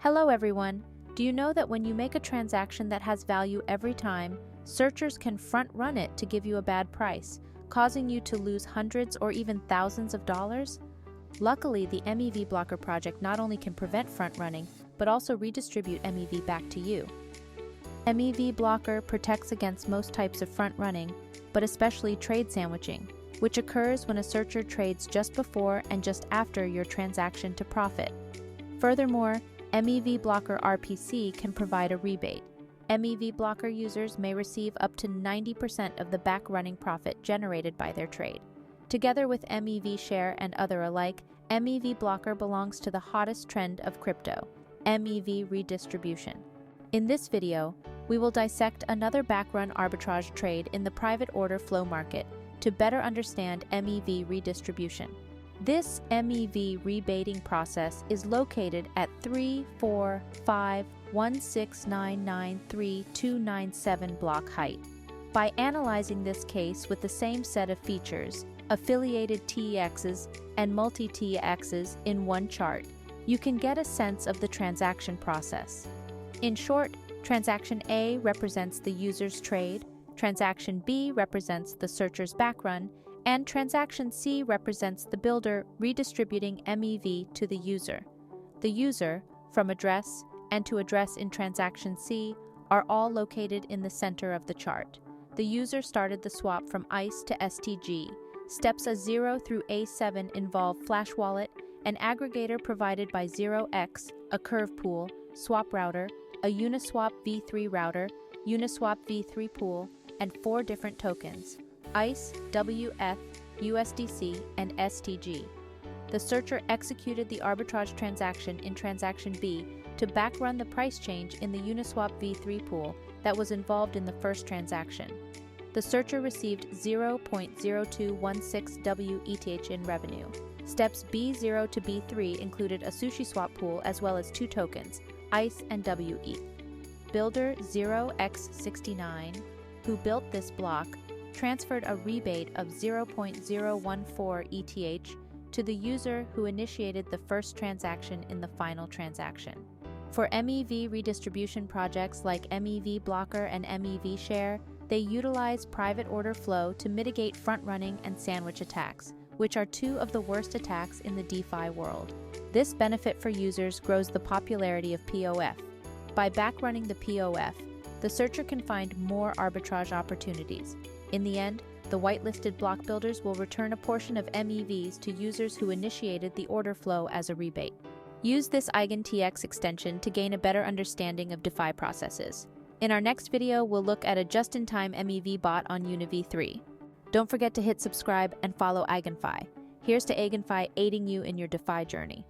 Hello everyone! Do you know that when you make a transaction that has value every time, searchers can front-run it to give you a bad price, causing you to lose hundreds or even thousands of dollars? Luckily, the MEVBlocker project not only can prevent front-running, but also redistribute MEV back to you. MEVBlocker protects against most types of front-running, but especially trade sandwiching, which occurs when a searcher trades just before and just after your transaction to profit. Furthermore, MEVBlocker RPC can provide a rebate. MEVBlocker users may receive up to 90% of the back-running profit generated by their trade. Together with MEV Share and other alike, MEVBlocker belongs to the hottest trend of crypto, MEV redistribution. In this video, we will dissect another back-run arbitrage trade in the private order flow market to better understand MEV redistribution. This MEV rebating process is located at 34516993297 block height. By analyzing this case with the same set of features, affiliated TEXs and multi-TEXs in one chart, you can get a sense of the transaction process. In short, Transaction A represents the user's trade, Transaction B represents the searcher's backrun, and Transaction C represents the builder redistributing MEV to the user. The user, from address, and to address in Transaction C are all located in the center of the chart. The user started the swap from ICE to STG. Steps A0 through A7 involve Flash Wallet, an aggregator provided by 0x, a curve pool, swap router, a Uniswap v3 router, Uniswap v3 pool, and 4 different tokens: ICE, WF, USDC, and STG. The searcher executed the arbitrage transaction in Transaction B to backrun the price change in the Uniswap v3 pool that was involved in the first transaction. The searcher received 0.0216 WETH in revenue. Steps B0 to B3 included a SushiSwap pool as well as 2 tokens, ICE and WETH. Builder 0x69, who built this block, transferred a rebate of 0.014 ETH to the user who initiated the first transaction in the final transaction. For MEV redistribution projects like MEVBlocker and MEV Share, they utilize private order flow to mitigate front-running and sandwich attacks, which are 2 of the worst attacks in the DeFi world. This benefit for users grows the popularity of POF. By backrunning the POF, the searcher can find more arbitrage opportunities. In the end, the whitelisted block builders will return a portion of MEVs to users who initiated the order flow as a rebate. Use this EigenTX extension to gain a better understanding of DeFi processes. In our next video, we'll look at a just-in-time MEV bot on UniV3. Don't forget to hit subscribe and follow EigenFi. Here's to EigenFi aiding you in your DeFi journey.